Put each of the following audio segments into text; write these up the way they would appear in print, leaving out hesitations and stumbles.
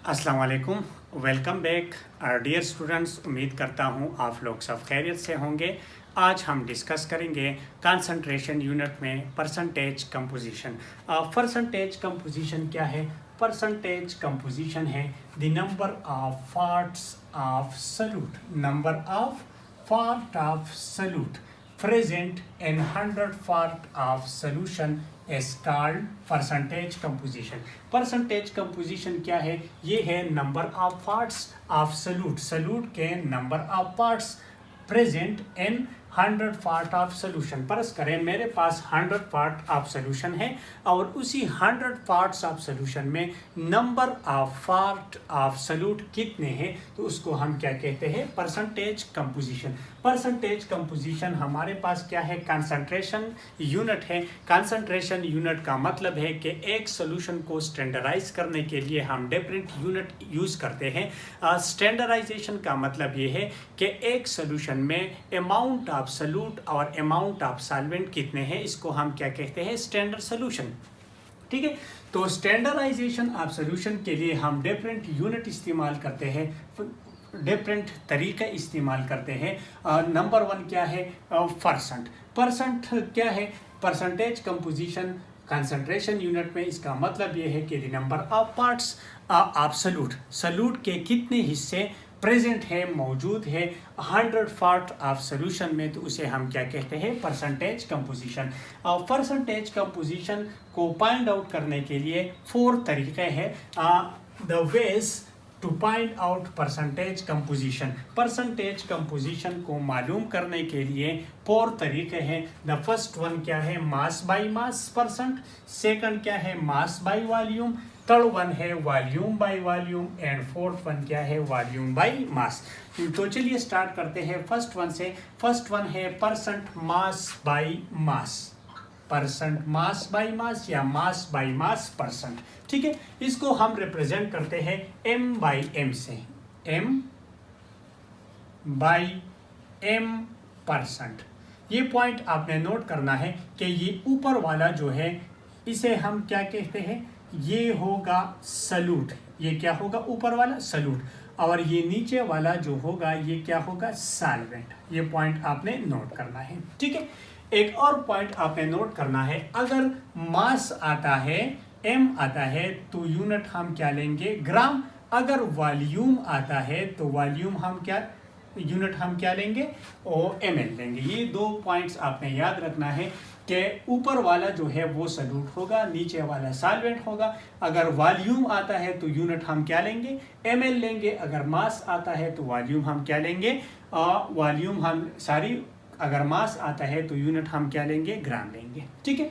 अस्सलाम वालेकुम, welcome back dear students. उम्मीद करता हूँ आप लोग सब खैरियत से होंगे। आज हम डिस्कस करेंगे कंसंट्रेशन यूनिट में परसेंटेज कंपोजिशन। परसेंटेज कंपोजिशन क्या है? परसेंटेज कंपोजिशन है the number of parts of solute, number of part of solute present in 100 part of solution is called percentage composition. percentage composition क्या है? ये है number of parts of solute के number of parts present in 100 part of solution। परस करें मेरे पास 100 part of solution है और उसी 100 parts of solution में number of part of solute कितने हैं, तो उसको हम क्या कहते हैं? Percentage composition. परसेंटेज कंपोजिशन हमारे पास क्या है? कंसंट्रेशन यूनिट है। कंसंट्रेशन यूनिट का मतलब है कि एक सोल्यूशन को स्टैंडर्डाइज करने के लिए हम डिफरेंट यूनिट यूज़ करते हैं। स्टैंडर्डाइजेशन का मतलब ये है कि एक सोल्यूशन में अमाउंट ऑफ सॉल्यूट और अमाउंट ऑफ सॉल्वेंट कितने हैं, इसको हम क्या कहते हैं? Standard solution. ठीक है, तो स्टैंडर्डाइजेशन ऑफ सोल्यूशन के लिए हम डिफरेंट यूनिट इस्तेमाल करते हैं, डिफरेंट तरीके इस्तेमाल करते हैं। नंबर वन क्या है? परसेंट। परसेंट क्या है? परसेंटेज कंपोजिशन कंसंट्रेशन यूनिट में इसका मतलब ये है कि the number of parts of solute, solute के कितने हिस्से प्रेजेंट है, मौजूद है 100 पार्ट ऑफ सोल्यूशन में, तो उसे हम क्या कहते हैं? Percentage composition. और परसेंटेज कंपोजिशन को फाइंड आउट करने के लिए 4 तरीके हैं। The ways to find out percentage composition. Percentage composition को मालूम करने के लिए 4 तरीके हैं। द फर्स्ट वन क्या है? Mass by mass percent. Second क्या है? Mass by volume. Third one है volume by volume and fourth one क्या है? Volume by mass. तो चलिए स्टार्ट करते हैं फर्स्ट वन से। फर्स्ट वन है percent mass by mass. Percent mass by mass या मास बाय मास परसेंट। ठीक है, इसको हम रिप्रेजेंट करते हैं m बाय m से। m by m percent. ये पॉइंट आपने नोट करना है कि ये ऊपर वाला जो है इसे हम क्या कहते हैं? ये होगा सॉल्यूट। ये क्या होगा? ऊपर वाला सॉल्यूट। और ये नीचे वाला जो होगा ये क्या होगा? सॉल्वेंट। ये पॉइंट आपने नोट करना है। ठीक है, एक और पॉइंट आपने नोट करना है, अगर मास आता है m आता है तो यूनिट हम क्या लेंगे? ग्राम। अगर वॉल्यूम आता है तो वॉल्यूम हम क्या यूनिट हम क्या लेंगे? ml लेंगे। ये 2 पॉइंट्स आपने याद रखना है कि ऊपर वाला जो है वो सॉल्यूट होगा, नीचे वाला सॉल्वेंट होगा। अगर वॉल्यूम आता है तो यूनिट हम क्या लेंगे? ml लेंगे। अगर मास आता है तो वॉल्यूम हम क्या लेंगे? अगर मास आता है तो यूनिट हम क्या लेंगे? ग्राम लेंगे। ठीक है,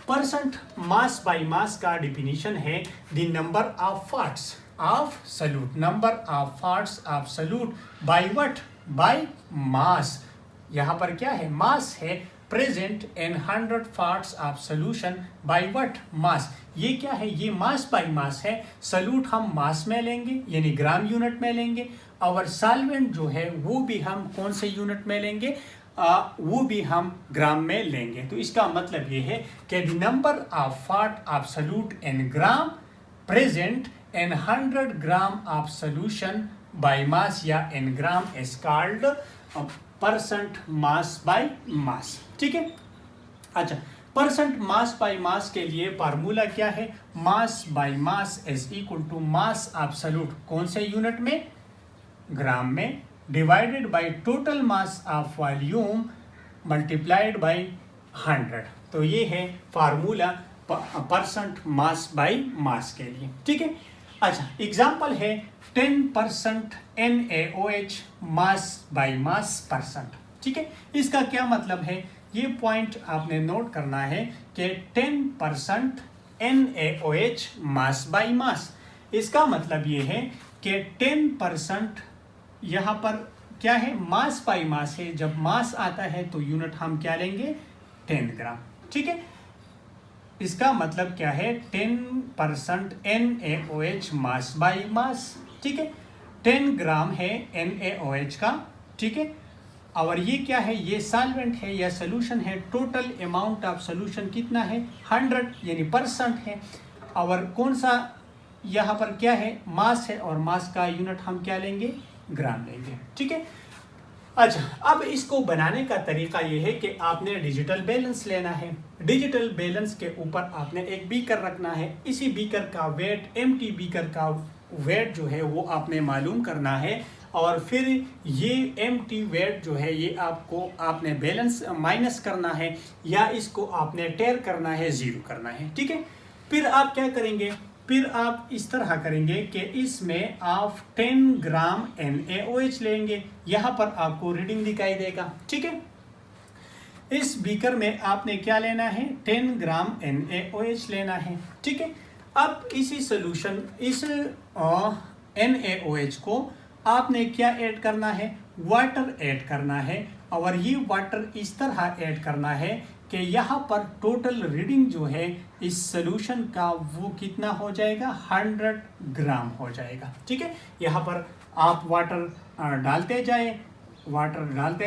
परसेंट मास बाय मास का डिफिनीशन है the number of parts of solute, number of parts of solute by what? By mass. यहाँ पर क्या है? मास है। Present in 100 parts of solution by what? Mass. ये क्या है? ये मास बाय मास है। सॉल्यूट हम मास में लेंगे यानी ग्राम यूनिट में लेंगे, और सॉल्वेंट जो है वो भी हम कौन से यूनिट में लेंगे? वो भी हम ग्राम में लेंगे। तो इसका मतलब ये है कि the number of part of solute in gram present in 100 gram of solution by mass या in gram is called percent mass by mass. ठीक है, अच्छा, परसेंट मास बाय मास के लिए फार्मूला क्या है? Mass by mass is equal to mass of solute कौन से यूनिट में? ग्राम में, divided by total mass of volume multiplied by 100। तो ये है formula percent mass by mass के लिए। ठीक है, अच्छा, एग्जाम्पल है 10% NaOH mass by mass percent. ठीक है, इसका क्या मतलब है? ये पॉइंट आपने नोट करना है कि 10% NaOH मास बाय मास। इसका मतलब ये है कि 10% यहाँ पर क्या है? मास बाय मास है। जब मास आता है तो यूनिट हम क्या लेंगे? 10 ग्राम। ठीक है, इसका मतलब क्या है? 10% NaOH मास बाय मास। ठीक है, 10 ग्राम है NaOH का। ठीक है, और ये क्या है? ये सॉल्वेंट है या सोल्यूशन है। टोटल अमाउंट ऑफ सोल्यूशन कितना है? 100 यानी परसेंट है। और कौन सा यहाँ पर क्या है, मास है, और मास का यूनिट हम क्या लेंगे, ग्राम लेंगे। ठीक है। अच्छा, अब इसको बनाने का तरीका ये है कि आपने डिजिटल बैलेंस लेना है। डिजिटल बैलेंस के ऊपर आपने एक बीकर रखना है। इसी बीकर का वेट, एम्प्टी बीकर का वेट जो है वो आपने मालूम करना है, और फिर ये एम्प्टी वेट जो है ये आपने बैलेंस माइनस करना है, या इसको आपने टेयर करना है, जीरो करना है। ठीक है। फिर आप क्या करेंगे, फिर आप इस तरह करेंगे कि इसमें आप 10 ग्राम NaOH लेंगे। यहाँ पर आपको रीडिंग दिखाई देगा। ठीक है। इस बीकर में आपने क्या लेना है, 10 ग्राम NaOH लेना है। ठीक है। अब इसी सोल्यूशन, इस NaOH को आपने क्या ऐड करना है, वाटर ऐड करना है, और ये वाटर इस तरह ऐड करना है कि यहाँ पर टोटल रीडिंग जो है इस सोल्यूशन का वो कितना हो जाएगा, 100 ग्राम हो जाएगा। ठीक है। यहाँ पर आप वाटर डालते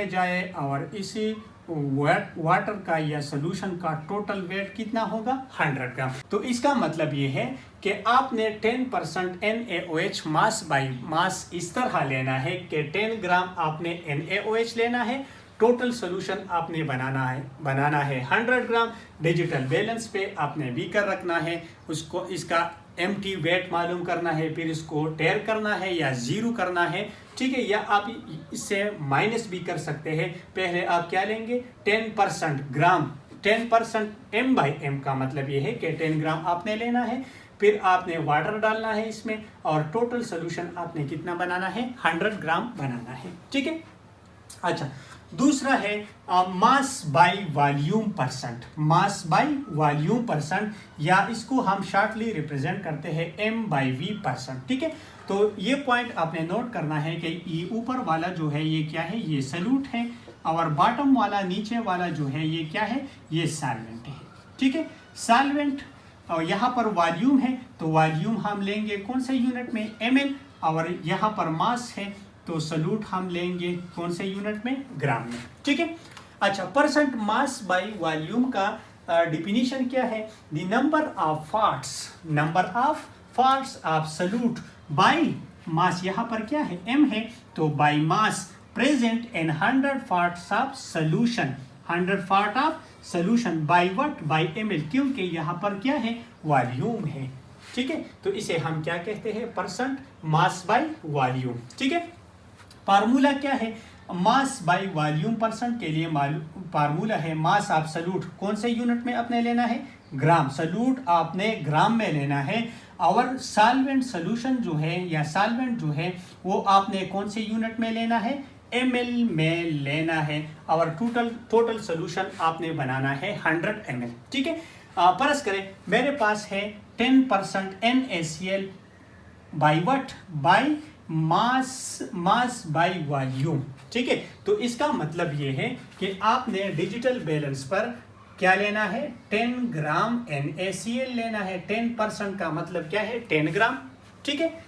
जाए और इसी वाटर का या सोल्यूशन का टोटल वेट कितना होगा, 100 ग्राम। तो इसका मतलब ये है कि आपने 10% NaOH मास बाई मास इस तरह लेना है कि 10 ग्राम आपने NaOH लेना है, टोटल सोल्यूशन आपने बनाना है 100 ग्राम। डिजिटल बैलेंस पे आपने बीकर रखना है, उसको इसका एम्प्टी वेट मालूम करना है, फिर इसको टेयर करना है या जीरो करना है। ठीक है। या आप इससे माइनस भी कर सकते हैं। पहले आप क्या लेंगे, 10% ग्राम, 10% M/M का मतलब ये है कि 10 ग्राम आपने लेना है, फिर आपने वाटर डालना है इसमें, और टोटल सोल्यूशन आपने कितना बनाना है, 100 ग्राम बनाना है। ठीक है। अच्छा, दूसरा है mass by volume percent. Mass by volume percent, या इसको हम शॉर्टली रिप्रेजेंट करते हैं M/V%। ठीक है। तो ये पॉइंट आपने नोट करना है कि ये ऊपर वाला जो है ये क्या है, ये सॉल्यूट है, और बॉटम वाला, नीचे वाला जो है ये क्या है, ये सॉल्वेंट है। ठीक है। सॉल्वेंट, और यहाँ पर वॉल्यूम है, तो वॉल्यूम हम लेंगे कौन से यूनिट में, ml, और यहाँ पर मास है तो सॉल्यूट हम लेंगे कौन से यूनिट में, ग्राम में। ठीक है। अच्छा, परसेंट मास बाय वॉल्यूम का डिफिनीशन क्या है, the number of parts of solute by mass, यहाँ पर क्या है, m है, तो by mass present in 100 parts of solution, 100 part of solution by what, by ml, क्योंकि यहाँ पर क्या है, वॉल्यूम है। ठीक है। तो इसे हम क्या कहते हैं, परसेंट मास बाय वॉल्यूम। ठीक है। फार्मूला क्या है, मास बाय वॉल्यूम परसेंट के लिए फार्मूला है मास ऑफ सॉल्यूट, कौन से यूनिट में आपने लेना है, ग्राम। सॉल्यूट आपने ग्राम में लेना है, और सॉल्वेंट सोल्यूशन जो है या सॉल्वेंट जो है वो आपने कौन से यूनिट में लेना है, ml में लेना है, और टोटल सोल्यूशन आपने बनाना है 100 ml। ठीक है। फर्ज करें मेरे पास है 10% NaCl bye what, by mass by volume. ठीक है। तो इसका मतलब ये है कि आपने डिजिटल बैलेंस पर क्या लेना है, 10 ग्राम NaCl लेना है। 10% का मतलब क्या है, 10 ग्राम। ठीक है।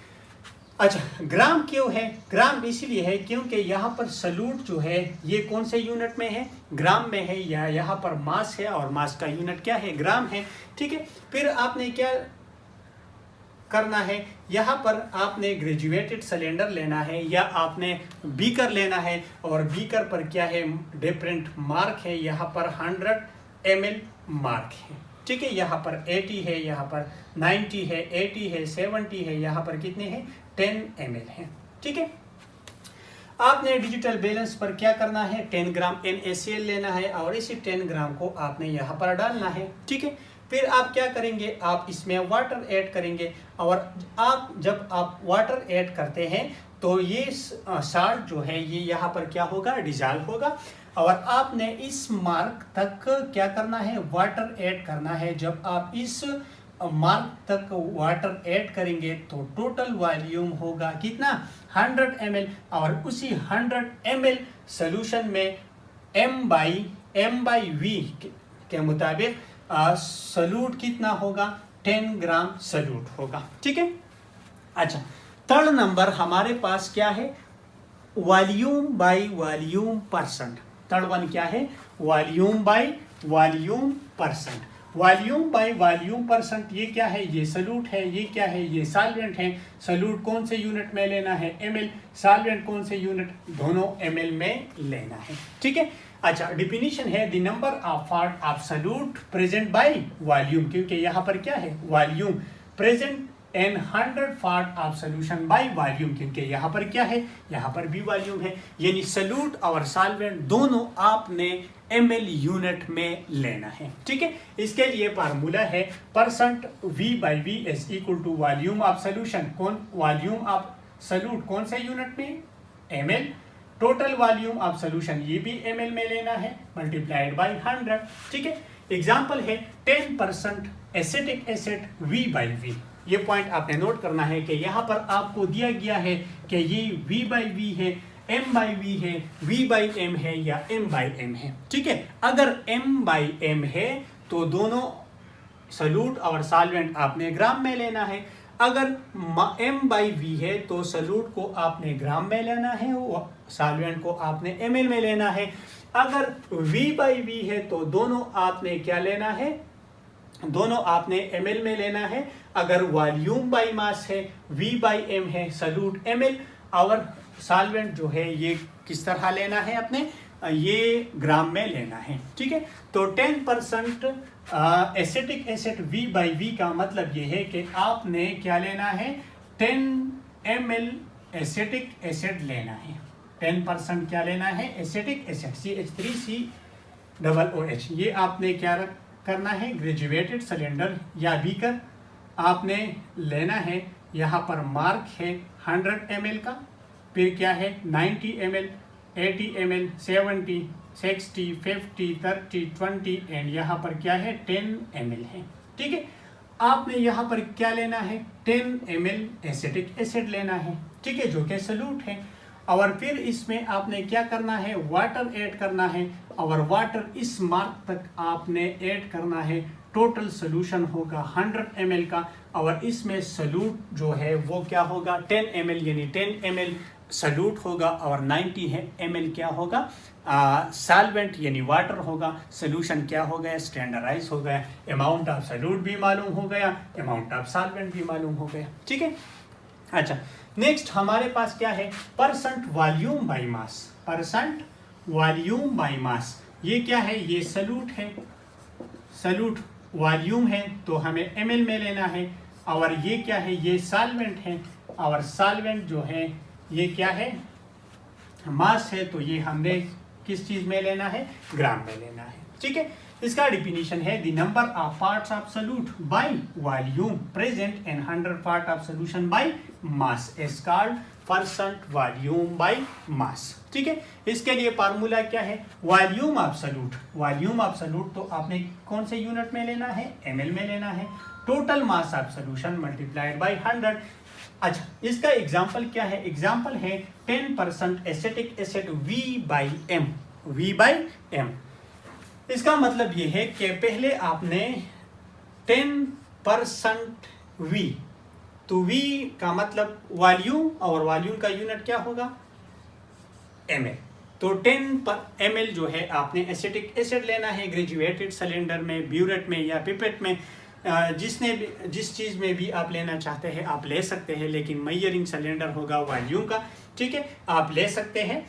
अच्छा, ग्राम क्यों है, ग्राम इसलिए है क्योंकि यहाँ पर सॉल्यूट जो है ये कौन से यूनिट में है, ग्राम में है, या यहाँ पर मास है, और मास का यूनिट क्या है, ग्राम है। ठीक है। फिर आपने क्या करना है, यहाँ पर आपने ग्रेजुएटेड सिलेंडर लेना है, या आपने बीकर लेना है, और बीकर पर क्या है, डिफरेंट मार्क है। यहाँ पर 100 ml मार्क है। ठीक है। यहाँ पर 80 है, यहाँ पर 90 है, 80 है, 70 है, यहाँ पर कितने हैं, 10 ml है। ठीक है। आपने डिजिटल बैलेंस पर क्या करना है, 10 ग्राम NaCl लेना है, और इसी 10 ग्राम को आपने यहाँ पर डालना है। ठीक है। फिर आप क्या करेंगे, आप इसमें वाटर ऐड करेंगे, और जब आप वाटर ऐड करते हैं तो ये साल्ट जो है ये यहाँ पर क्या होगा, डिसॉल्व होगा, और आपने इस मार्क तक क्या करना है, वाटर ऐड करना है। जब आप इस मार्क तक वाटर ऐड करेंगे तो टोटल वॉल्यूम होगा कितना, 100 ml, और उसी 100 ml सोल्यूशन में M/V के मुताबिक सॉल्यूट कितना होगा, 10 ग्राम सॉल्यूट होगा। ठीक है। अच्छा, थर्ड नंबर हमारे पास क्या है, volume by volume percent. Third one क्या है, volume by volume percent. Volume by volume percent, ये क्या है, ये सॉल्यूट है, ये क्या है, ये सॉल्वेंट है। सॉल्यूट कौन से यूनिट में लेना है, ml, सॉल्वेंट कौन से यूनिट, दोनों ml में लेना है, ठीक है। अच्छा, डिफिनीशन है the number of part of solute present by volume, क्योंकि यहाँ पर क्या है, volume present N 100 part of solution by volume, क्योंकि यहाँ पर क्या है, यहाँ पर भी वॉल्यूम है, यानी सॉल्यूट और सॉल्वेंट दोनों आपने ml यूनिट में लेना है, ठीक है। इसके लिए फार्मूला है percent v by V is equal to volume of solution, कौन, वॉल्यूम ऑफ सॉल्यूट कौन से यूनिट में, ml, total volume of solution ये भी ml में लेना है, मल्टीप्लाइड बाय 100, ठीक है। एग्जांपल है 10% acetic acid v by V, ये पॉइंट आपने नोट करना है कि यहाँ पर आपको दिया गया है कि ये v बाई वी है, m बाई वी है, v बाई m है या m बाई m है, ठीक है। अगर m बाई m है तो दोनों सॉल्यूट और सॉल्वेंट आपने ग्राम में लेना है, अगर m बाई v है तो सॉल्यूट को आपने ग्राम में लेना है, सॉल्वेंट को आपने ml में लेना है। अगर v बाई v है तो दोनों आपने क्या लेना है, दोनों आपने ml में लेना है। अगर वॉल्यूम बाई मास है, v बाई m है, सॉल्यूट ml, और सॉल्वेंट जो है ये किस तरह लेना है, अपने ये ग्राम में लेना है, ठीक है। तो 10% acetic acid v by v का मतलब ये है कि आपने क्या लेना है, 10 ml एसिटिक एसिड लेना है, 10% क्या लेना है, एसिटिक एसिड CH3COOH, ये आपने क्या करना है, ग्रेजुएटेड सिलेंडर या बीकर आपने लेना है। यहाँ पर मार्क है 100 ml का, फिर क्या है 90 ml, 80 ml, 70, 60, 50, 30, 20 एंड यहाँ पर क्या है 10 ml है, ठीक है। आपने यहाँ पर क्या लेना है, 10 ml एसिटिक एसिड लेना है, ठीक है, जो कि सॉल्यूट है। और फिर इसमें आपने क्या करना है, वाटर ऐड करना है, और वाटर इस मार्क तक आपने ऐड करना है। टोटल सोल्यूशन होगा 100 ml का, और इसमें सॉल्यूट जो है वो क्या होगा 10 ml, यानी 10 ml सॉल्यूट होगा, और 90 है ml क्या होगा, सॉल्वेंट यानी वाटर होगा। सोल्यूशन क्या हो गया, स्टैंडर्डाइज हो गया, अमाउंट ऑफ सॉल्यूट भी मालूम हो गया, अमाउंट ऑफ सॉल्वेंट भी मालूम हो गया, ठीक है। अच्छा, नेक्स्ट हमारे पास क्या है, percent volume by mass, percent volume by mass, ये क्या है, ये सॉल्यूट है, सॉल्यूट वॉल्यूम है तो हमें ml में लेना है, और ये क्या है, ये सॉल्वेंट है, और सॉल्वेंट जो है ये क्या है, मास है, तो ये हमने किस चीज में लेना है, ग्राम में लेना है, ठीक है। इसका डिफिनीशन है the number of parts of solute by volume present in 100 part of solution bye mass is called percent volume by mass, ठीक है। इसके लिए फार्मूला क्या है, volume of solute, volume of solute तो आपने कौन से यूनिट में लेना है, ml में लेना है, total mass of solution multiplied by 100। अच्छा, इसका एग्जांपल क्या है, एग्जांपल है 10% acetic acid v by m, v by m। इसका मतलब ये है कि पहले आपने 10% v, तो v का मतलब वॉल्यूम, और वॉल्यूम का यूनिट क्या होगा, ml, तो 10 ml जो है आपने एसिटिक एसिड लेना है, ग्रेजुएटेड सिलेंडर में, ब्यूरेट में या पिपेट में, जिस चीज़ में भी आप लेना चाहते हैं आप ले सकते हैं, लेकिन मेजरिंग सिलेंडर होगा वॉल्यूम का, ठीक है। आप ले सकते हैं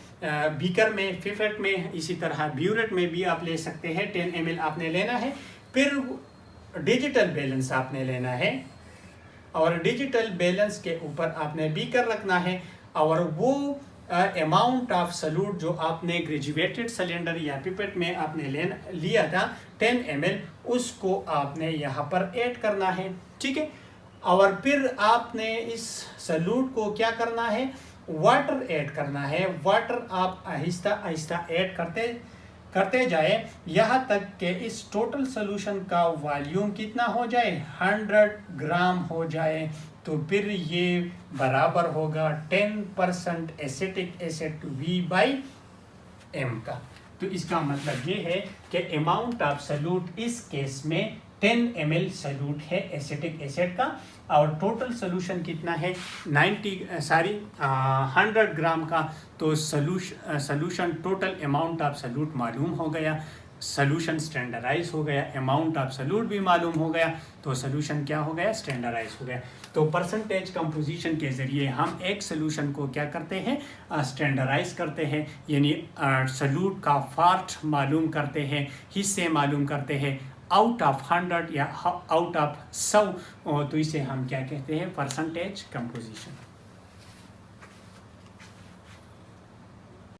बीकर में, पिपेट में, इसी तरह ब्यूरेट में भी आप ले सकते हैं। 10 ml आपने लेना है, फिर डिजिटल बैलेंस आपने लेना है, और डिजिटल बैलेंस के ऊपर आपने बीकर रखना है, और वो अमाउंट ऑफ सॉल्यूट जो आपने ग्रेजुएटेड सिलेंडर या पिपेट में आपने लिया था 10 ml, उसको आपने यहाँ पर ऐड करना है, ठीक है। और फिर आपने इस सॉल्यूट को क्या करना है, वाटर ऐड करना है। वाटर आप आहिस्ता आहिस्ता ऐड करते जाए, यहाँ तक कि इस टोटल सॉल्यूशन का वॉल्यूम कितना हो जाए, 100 ग्राम हो जाए, तो फिर ये बराबर होगा 10% acetic acid v by m का। तो इसका मतलब ये है कि अमाउंट ऑफ सॉल्यूट इस केस में 10 ml सॉल्यूट है एसिटिक एसिड का, और टोटल सॉल्यूशन कितना है 100 ग्राम का। तो solution total amount of solute मालूम हो गया, सोल्यूशन स्टैंडर्डाइज हो गया, अमाउंट एब्सोल्यूट भी मालूम हो गया, तो सोल्यूशन क्या हो गया, स्टैंडर्डाइज हो गया। तो परसेंटेज कंपोजिशन के ज़रिए हम एक सोल्यूशन को क्या करते हैं, स्टैंडर्डाइज करते हैं, यानी सोल्यूट का पार्ट मालूम करते हैं, हिस्से मालूम करते हैं आउट ऑफ 100 या आउट ऑफ 100, तो इसे हम क्या कहते हैं, परसेंटेज कंपोजिशन।